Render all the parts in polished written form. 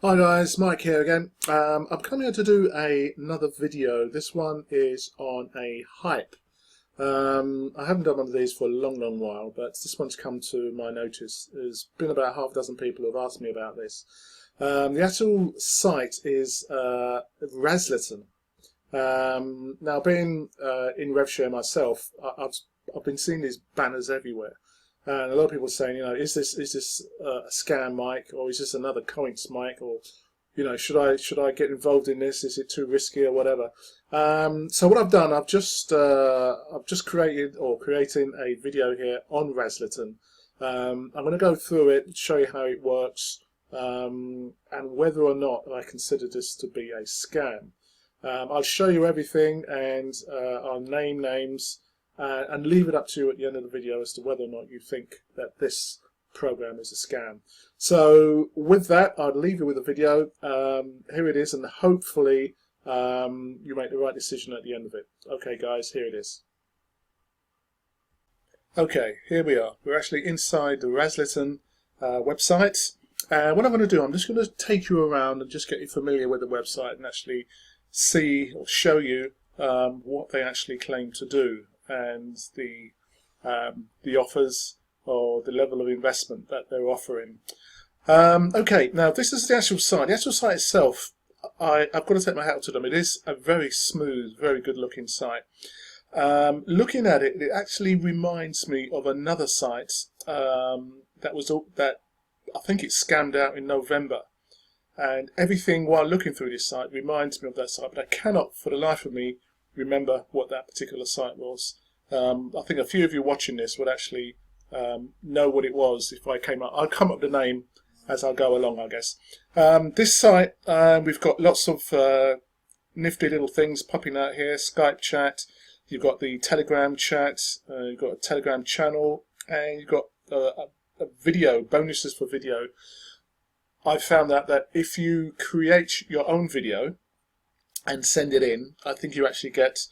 Hi guys, Mike here again. I'm coming here to do another video. This one is on a HYIP. I haven't done one of these for a long while, but this one's come to my notice. There's been about half a dozen people who have asked me about this. The actual site is Razzleton. Now, being in revshare myself, I've been seeing these banners everywhere. And a lot of people are saying, is this a scam mic, or is this another coins mic, or should I get involved in this? Is it too risky or whatever? So what I've done, I've just creating a video here on Razzleton. I'm going to go through it, show you how it works, and whether or not I consider this to be a scam. I'll show you everything, and I'll name names. And leave it up to you at the end of the video as to whether or not you think that this program is a scam. So with that, I'll leave you with the video. Here it is, and hopefully you make the right decision at the end of it. Okay guys, here it is. Okay, here we are. We're actually inside the Razzleton website. And what I'm going to do, I'm just going to take you around and just get you familiar with the website and actually see or show you what they actually claim to do, and the offers or the level of investment that they're offering. Okay, now this is the actual site. The actual site itself, I've got to take my hat to them. It is a very smooth, very good looking site. Looking at it, it actually reminds me of another site that I think it scammed out in November. And everything while looking through this site reminds me of that site, but I cannot for the life of me remember what that particular site was. I think a few of you watching this would actually know what it was if I came up. I'll come up with the name as I go along, I guess. This site, we've got lots of nifty little things popping out here. Skype chat, you've got the Telegram chat, you've got a Telegram channel, and you've got a video, bonuses for video. I found out that if you create your own video and send it in, I think you actually get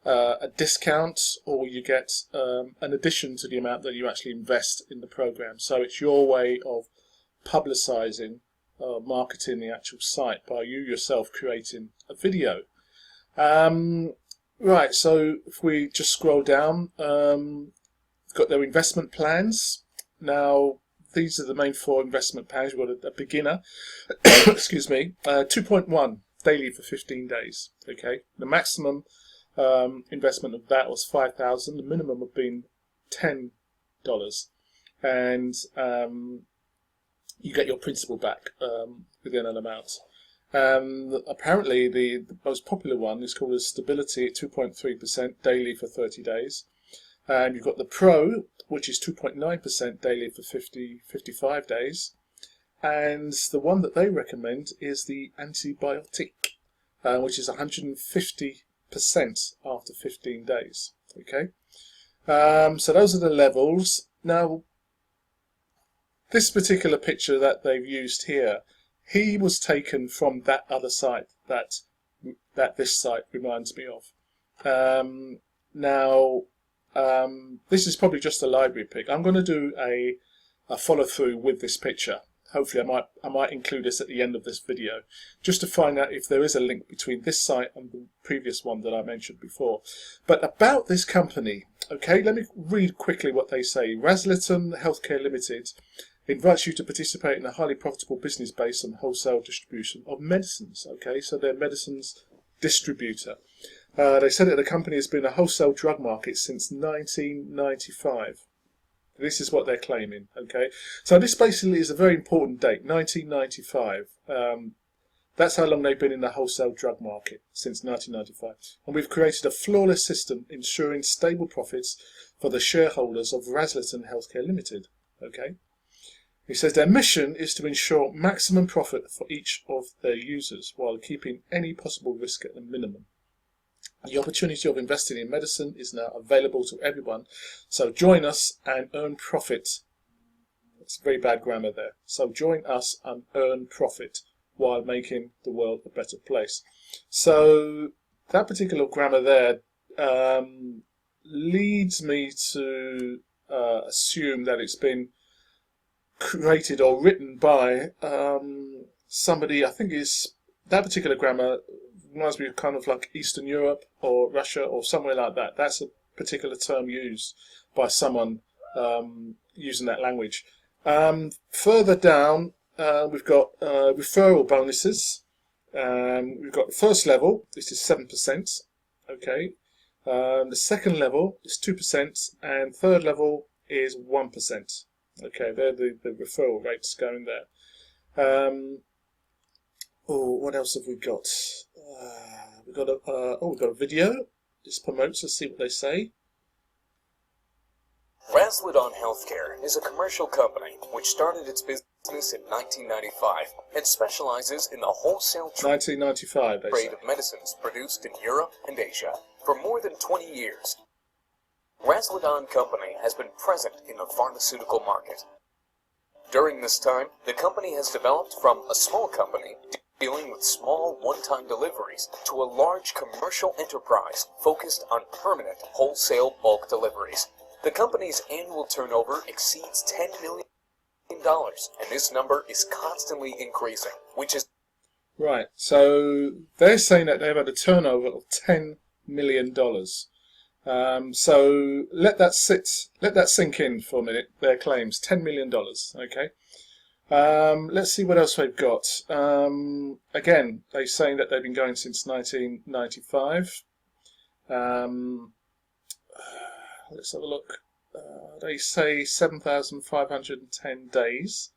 a discount, or you get an addition to the amount that you actually invest in the program. So it's your way of publicizing, marketing the actual site by you yourself creating a video. Right, so if we just scroll down, got their investment plans. Now, these are the main four investment plans. We've got a beginner, excuse me, 2.1 daily for 15 days. Okay, the maximum investment of that was $5,000. The minimum would have been $10, and you get your principal back within an amount. Apparently, the most popular one is called a Stability at 2.3% daily for 30 days. And you've got the Pro, which is 2.9% daily for 55 days. And the one that they recommend is the Antibiotic, which is 150% after 15 days. Okay, so those are the levels. Now, this particular picture that they've used here, he was taken from that other site that this site reminds me of. This is probably just a library pick. I'm going to do a follow through with this picture. Hopefully I might include this at the end of this video, just to find out if there is a link between this site and the previous one that I mentioned before. But about this company, okay, let me read quickly what they say. Razzleton Healthcare Limited invites you to participate in a highly profitable business based on wholesale distribution of medicines. Okay, so they're medicines distributor. They said that the company has been a wholesale drug market since 1995. This is what they're claiming. Okay, so this basically is a very important date, 1995. That's how long they've been in the wholesale drug market, since 1995. And we've created a flawless system ensuring stable profits for the shareholders of Razzleton Healthcare Limited. Okay, he says their mission is to ensure maximum profit for each of their users while keeping any possible risk at the minimum. The opportunity of investing in medicine is now available to everyone, so join us and earn profit. That's very bad grammar there. So join us and earn profit while making the world a better place. So that particular grammar there leads me to assume that it's been created or written by somebody, I think is that particular grammar reminds me of kind of like Eastern Europe or Russia or somewhere like that. That's a particular term used by someone using that language. Further down, we've got referral bonuses. We've got the first level, this is 7%. Okay. The second level is 2%, and third level is 1%. Okay, they're the referral rates going there. What else have we got? We've got a video. This promotes. Let's see what they say. Razzleton Healthcare is a commercial company which started its business in 1995 and specializes in the wholesale 1995, they trade say. of medicines produced in Europe and Asia for more than 20 years. Razzleton Company has been present in the pharmaceutical market. During this time, the company has developed from a small company dealing with small one-time deliveries to a large commercial enterprise focused on permanent wholesale bulk deliveries. The company's annual turnover exceeds $10 million, and this number is constantly increasing, which is... Right, so they're saying that they've had a turnover of $10 million. So let that sink in for a minute, their claims, $10 million, okay? Let's see what else they've got. Again, they're saying that they've been going since 1995. Let's have a look. They say 7,510 days,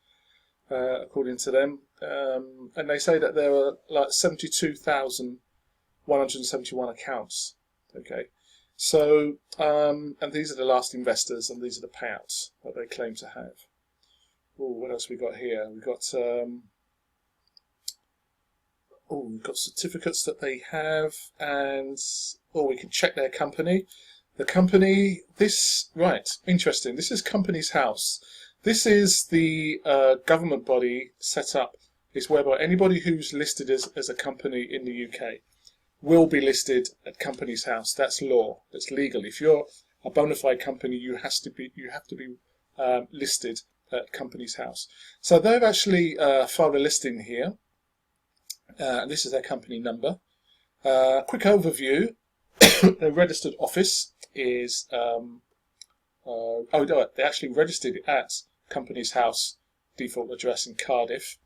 according to them. And they say that there are like 72,171 accounts. Okay. So, and these are the last investors, and these are the payouts that they claim to have. What else we got here? We've got we've got certificates that they have, and we can check their company. The company, interesting. This is Companies House. This is the government body set up. It's whereby anybody who's listed as a company in the UK will be listed at Companies House. That's law. That's legal. If you're a bona fide company, you have to be listed at Companies House. So they've actually filed a listing here. This is their company number. Quick overview. Their registered office is they actually registered at Companies House default address in Cardiff.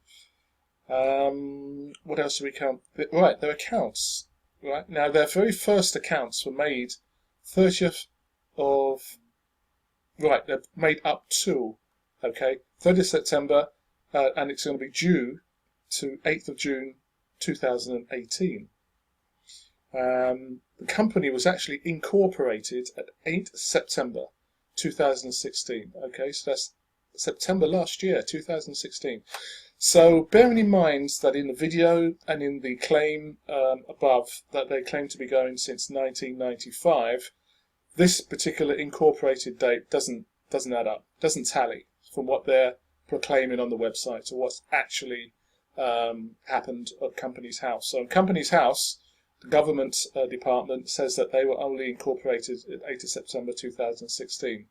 What else do we count? Right, their accounts. Right now, their very first accounts were made 30th of. Right, they're made up to 30th September, and it's going to be due to 8th of June 2018. The company was actually incorporated at 8th September 2016. Okay, so that's September last year, 2016. So bearing in mind that in the video and in the claim above that they claim to be going since 1995, this particular incorporated date doesn't add up, doesn't tally from what they're proclaiming on the website to what's actually happened at Companies House. So in Companies House, the government department says that they were only incorporated at 8th of September 2016.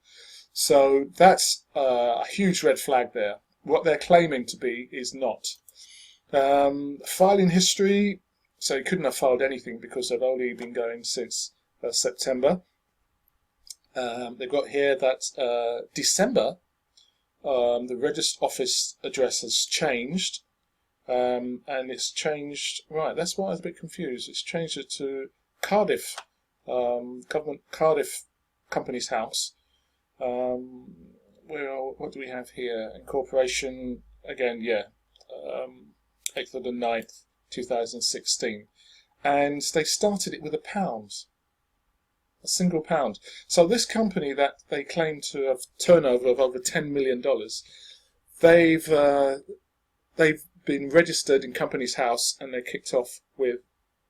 So that's a huge red flag there. What they're claiming to be is not. Filing history, so you couldn't have filed anything because they've only been going since September. They've got here that December, the registered office address has changed. And it's changed, right, that's why I was a bit confused. It's changed it to Cardiff, Cardiff Companies House. What do we have here? Incorporation, again, 8th of the 9th, 2016. And they started it with £1. A single £1. So this company that they claim to have turnover of over $10 million, they've been registered in Companies House, and they kicked off with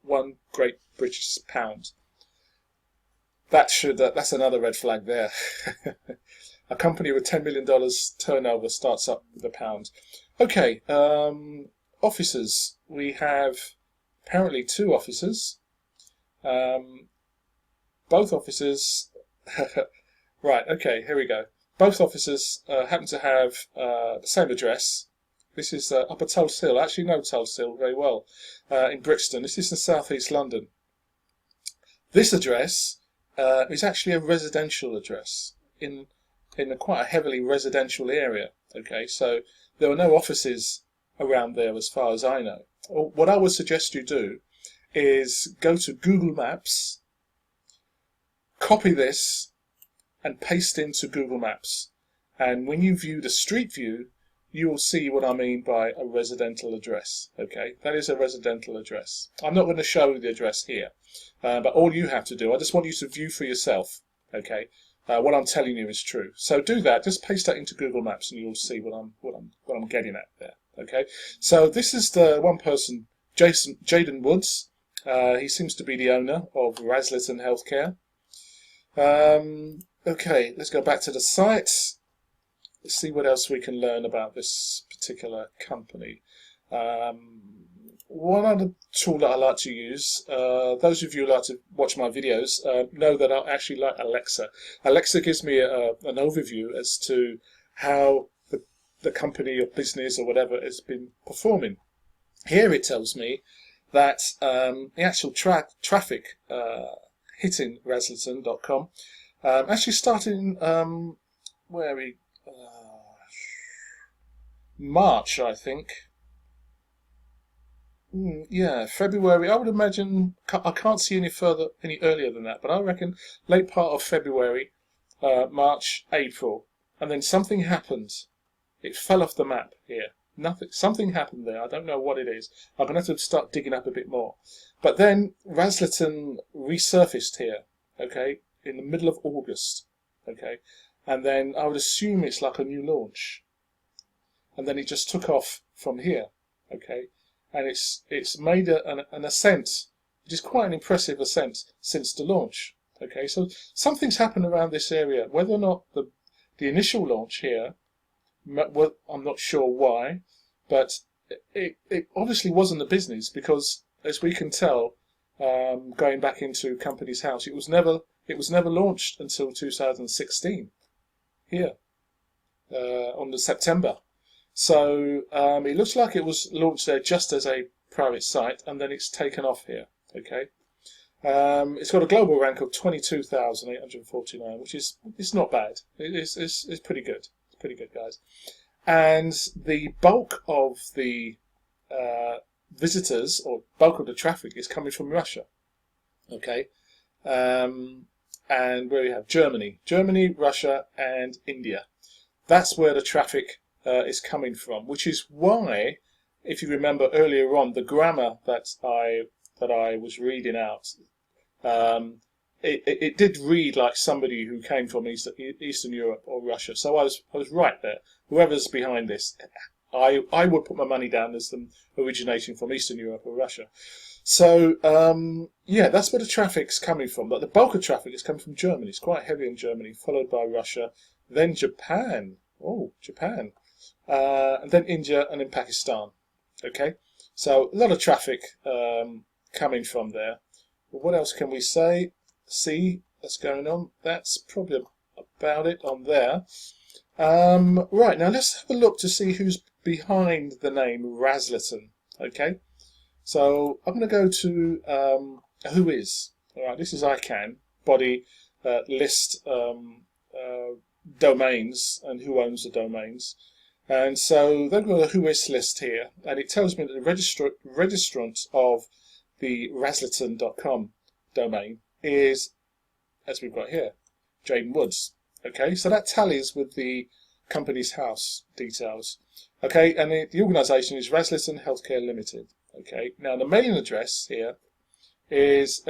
£1 Great British pound. That's another red flag there. A company with $10 million turnover starts up with £1. Okay, officers. We have apparently 2 officers. Both officers. Right. Okay. Here we go. Both officers happen to have the same address This is Upper Tulse Hill. I actually know Tulse Hill very well in Brixton. This is in South East London. This address is actually a residential address in quite a heavily residential area. Okay, so there are no offices around there as far as I know. What I would suggest you do is go to Google Maps, copy this, and paste into Google Maps. And when you view the street view, you will see what I mean by a residential address. Okay, that is a residential address. I'm not going to show the address here, but all you have to do, I just want you to view for yourself. Okay, what I'm telling you is true. So do that. Just paste that into Google Maps, and you'll see what I'm getting at there. Okay, so this is the one person, Jaden Woods. He seems to be the owner of Razzleton Healthcare. Okay, let's go back to the site. Let's see what else we can learn about this particular company. One other tool that I like to use, those of you who like to watch my videos know that I actually like Alexa. Alexa gives me an overview as to how the company or business or whatever has been performing. Here it tells me that the actual traffic hitting Razzleton.com actually started in March, I think. Yeah, February. I would imagine. I can't see any earlier than that, but I reckon late part of February, March, April, and then something happened. It fell off the map here. Something happened there. I don't know what it is. I'm going to have to start digging up a bit more. But then Razzleton resurfaced here, okay, in the middle of August, okay, and then I would assume it's like a new launch, and then it just took off from here, okay, and it's made an ascent, which is quite an impressive ascent since the launch, okay. So something's happened around this area. Whether or not the initial launch here, well, I'm not sure why, but it obviously wasn't a business, because as we can tell, going back into Companies House, it was never launched until 2016 here on the September. So it looks like it was launched there just as a private site, and then it's taken off here. Okay, it's got a global rank of 22,849, which is not bad. It's pretty good. It's pretty good, guys. And the bulk of the visitors, or bulk of the traffic, is coming from Russia. Okay, and where we have Germany, Russia, and India. That's where the traffic is coming from, which is why, if you remember earlier on, the grammar that I was reading out, it did read like somebody who came from Eastern Europe or Russia. So I was right there. Whoever's behind this, I would put my money down as them originating from Eastern Europe or Russia. So yeah, that's where the traffic's coming from. But the bulk of traffic is coming from Germany. It's quite heavy in Germany, followed by Russia, then Japan. Oh, Japan. And then India, and then Pakistan. Okay, so a lot of traffic coming from there. But what else can we see that's going on? That's probably about it on there. Right, now let's have a look to see who's behind the name Razzleton. Okay, so I'm going to go to who is. All right, this is ICANN, body list domains and who owns the domains. And so they've got a whois list here, and it tells me that the registrant of the Razzleton.com domain is, as we've got here, Jaden Woods. Okay, so that tallies with the Companies House details. Okay, and the organisation is Razzleton Healthcare Limited. Okay, now the mailing address here is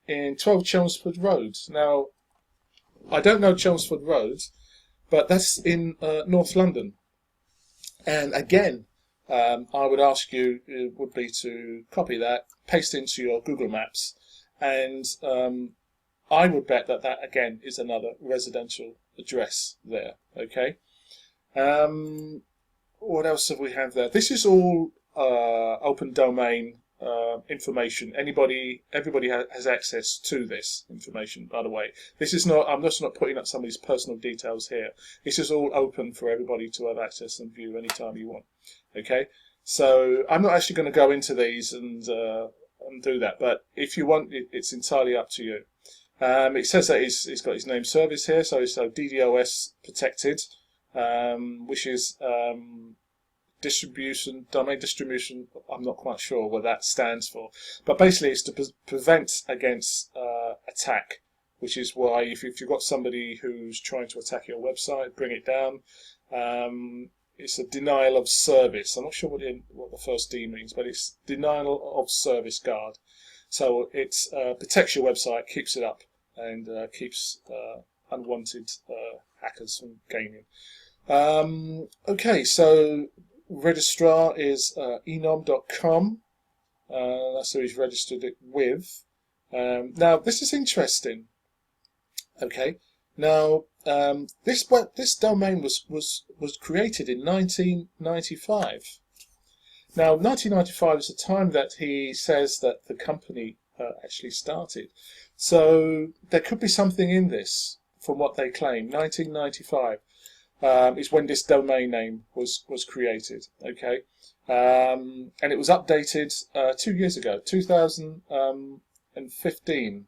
in 12 Chelmsford Road. Now, I don't know Chelmsford Road, but that's in North London. And again, I would ask you, would be to copy that, paste into your Google Maps, and I would bet that again is another residential address there. Okay. What else have we have there? This is all open domain information. Everybody has access to this information. By the way, this is not. I'm just not putting up somebody's personal details here. This is all open for everybody to have access and view anytime you want. Okay, so I'm not actually going to go into these and do that. But if you want, it's entirely up to you. It says that he's got his name service here, so DDoS protected, which is domain distribution. I'm not quite sure what that stands for, but basically it's to prevent against attack, which is why if you've got somebody who's trying to attack your website, bring it down. It's a denial of service. I'm not sure what the first D means, but it's denial of service guard. So it protects your website, keeps it up, and keeps unwanted hackers from gaining. Okay, so registrar is enom.com. That's who he's registered it with. Now, this is interesting. Okay, now this domain was created in 1995. Now, 1995 is the time that he says that the company actually started. So there could be something in this, from what they claim. 1995 is when this domain name was created. Okay, and it was updated 2 years ago, 2015.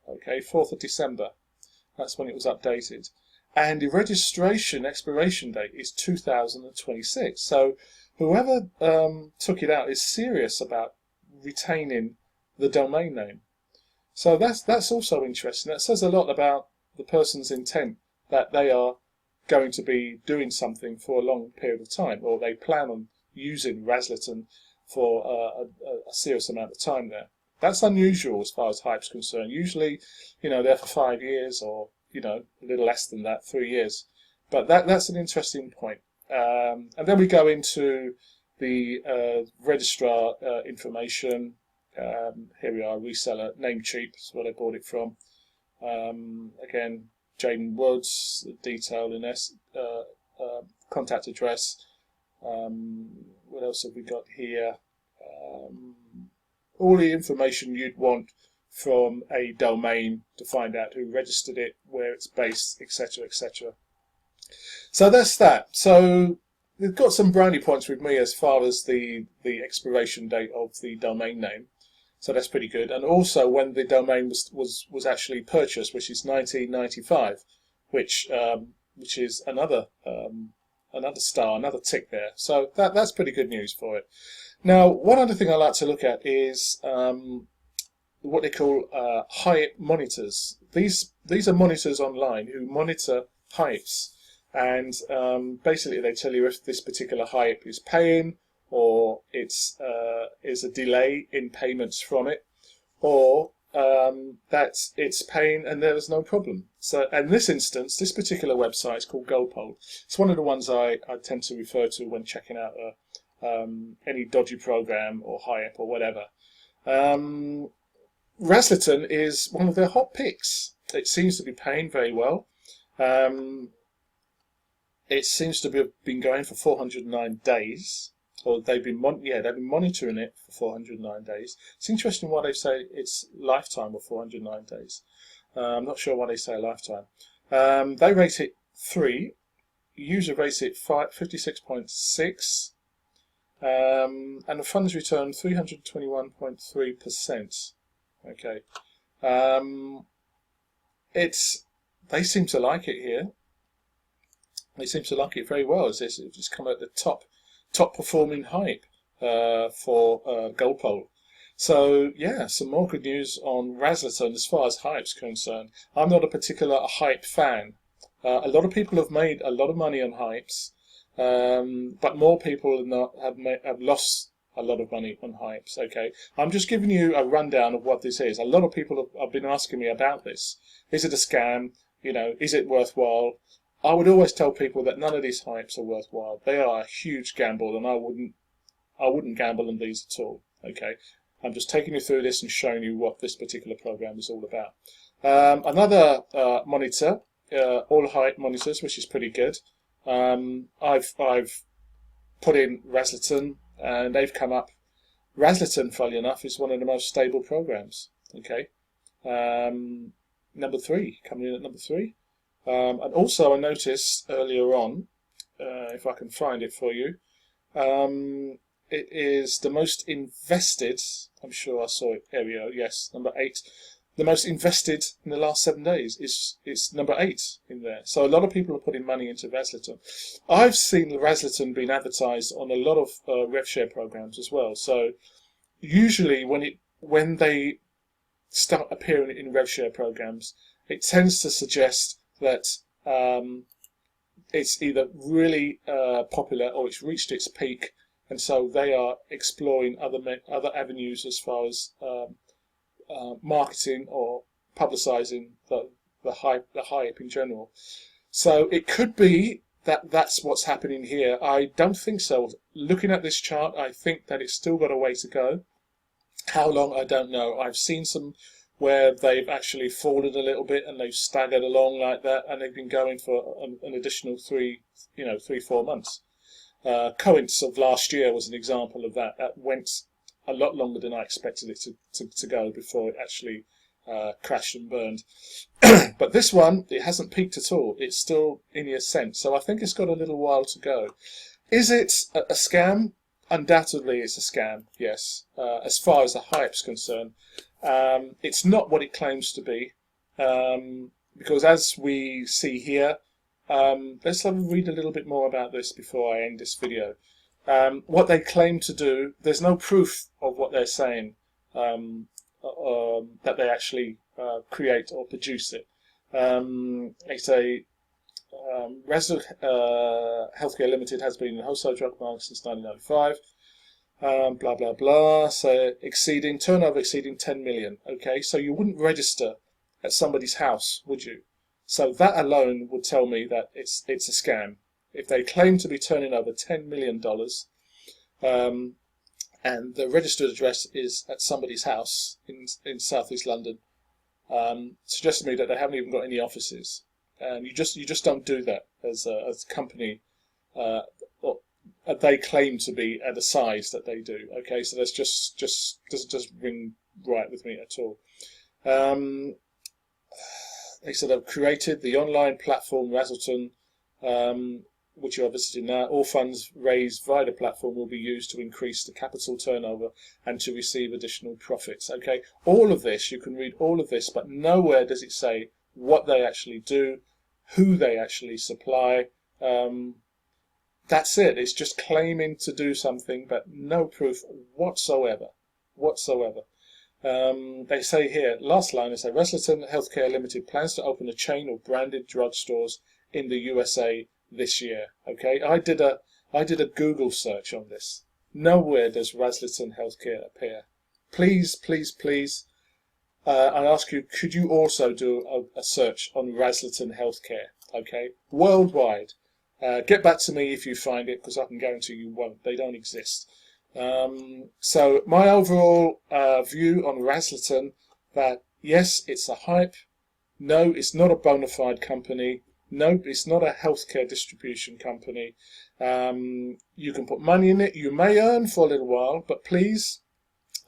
Okay, 4th of December. That's when it was updated, and the registration expiration date is 2026. So whoever took it out is serious about retaining the domain name. So that's also interesting. That says a lot about the person's intent, that they are going to be doing something for a long period of time, or they plan on using Razzleton for a serious amount of time there. That's unusual as far as HYIP's concerned. Usually, they're for 5 years, or a little less than that, 3 years. But that's an interesting point. And then we go into the registrar information. Here we are, reseller, Namecheap is where I bought it from. Again, Jaden Woods, detailed in this, contact address. What else have we got here? All the information you'd want from a domain to find out who registered it, where it's based, etc., etc. So that's that. So we've got some brownie points with me as far as the expiration date of the domain name. So that's pretty good. And also when the domain was actually purchased, which is 1995, which is another star, another tick there. So that's pretty good news for it. Now, one other thing I like to look at is what they call HYIP monitors. These are monitors online who monitor HYIPs, and basically they tell you if this particular HYIP is paying, or is a delay in payments from it, or that it's paying and there is no problem. So in this instance, this particular website is called GoPol. It's one of the ones I tend to refer to when checking out any dodgy program or HYIP or whatever. Razzleton is one of their hot picks. It seems to be paying very well. It seems to have been going for 409 days. Or they've been monitoring it for 409 days. It's interesting why they say it's lifetime of 409 days. I'm not sure why they say lifetime. They rate it 3. User rates it 56.6. And the funds return 321.3%. Okay. They seem to like it here. They seem to like it very well. It's just come at the top performing HYIP for GoPol. So yeah, some more good news on Razzleton as far as HYIP's concerned. I'm not a particular HYIP fan. A lot of people have made a lot of money on HYIPs, but more people have lost a lot of money on HYIPs. Okay, I'm just giving you a rundown of what this is. A lot of people have been asking me about this. Is it a scam? Is it worthwhile? I would always tell people that none of these HYIPs are worthwhile. They are a huge gamble, and I wouldn't gamble on these at all. Okay, I'm just taking you through this and showing you what this particular program is all about. Another monitor, all HYIP monitors, which is pretty good. I've put in Razzleton, and they've come up Razzleton, funnily enough, is one of the most stable programs. Okay, number 3, coming in at number 3. And also I noticed earlier on, if I can find it for you, it is the most invested, I'm sure I saw it, here we go, yes, number 8. The most invested in the last 7 days is number 8 in there. So a lot of people are putting money into Razzleton. I've seen Razzleton being advertised on a lot of revshare programs as well. So usually when they start appearing in revshare programs, it tends to suggest that it's either really popular or it's reached its peak, and so they are exploring other avenues as far as marketing or publicising the HYIP in general. So it could be that that's what's happening here. I don't think so. Looking at this chart, I think that it's still got a way to go. How long, I don't know. I've seen some where they've actually fallen a little bit and they've staggered along like that, and they've been going for an additional 3-4 months. Coints of last year was an example of that. That went a lot longer than I expected it to go before it actually crashed and burned. But this one, it hasn't peaked at all. It's still in the ascent. So I think it's got a little while to go. Is it a scam? Undoubtedly it's a scam, yes. As far as the HYIP's concerned. It's not what it claims to be. Because as we see here, let's have a read a little bit more about this before I end this video. What they claim to do, there's no proof of what they're saying, that they actually create or produce it. They say Razzleton Healthcare Limited has been in the wholesale drug market since 1995. Blah blah blah. So turnover exceeding 10 million. Okay, so you wouldn't register at somebody's house, would you? So that alone would tell me that it's a scam. If they claim to be turning over $10 million, and the registered address is at somebody's house in southeast London, suggests to me that they haven't even got any offices, and you just don't do that as a company. They claim to be at the size that they do. Okay, so that's just doesn't ring right with me at all. They said they've created the online platform Razzleton, which you are visiting now. All funds raised via the platform will be used to increase the capital turnover and to receive additional profits. Okay, all of this, you can read all of this, but nowhere does it say what they actually do, who they actually supply. That's it. It's just claiming to do something, but no proof whatsoever. They say here, last line, they say Razzleton Healthcare Limited plans to open a chain of branded drugstores in the USA this year. Okay, I did a Google search on this. Nowhere does Razzleton Healthcare appear. Please, I ask you, could you also do a search on Razzleton Healthcare? Okay, worldwide. Get back to me if you find it, because I can guarantee you won't. They don't exist. So my overall view on Razzleton, that yes, it's a HYIP. No, it's not a bona fide company. No, it's not a healthcare distribution company. You can put money in it. You may earn for a little while, but please,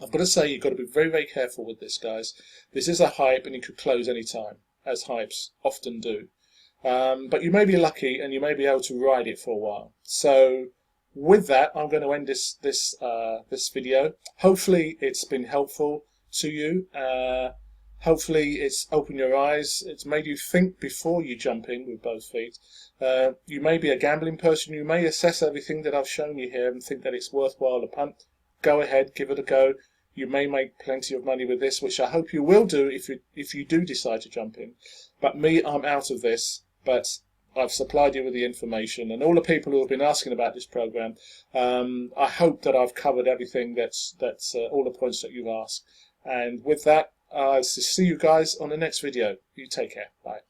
I've got to say, you've got to be very, very careful with this, guys. This is a HYIP, and it could close any time, as HYIPs often do. But you may be lucky, and you may be able to ride it for a while. So with that, I'm going to end this video. Hopefully, it's been helpful to you. Hopefully, it's opened your eyes. It's made you think before you jump in with both feet. You may be a gambling person. You may assess everything that I've shown you here and think that it's worthwhile a punt. Go ahead, give it a go. You may make plenty of money with this, which I hope you will do if you do decide to jump in. But me, I'm out of this. But I've supplied you with the information, and all the people who have been asking about this program, I hope that I've covered everything that's all the points that you've asked. And with that, I'll see you guys on the next video. You take care. Bye.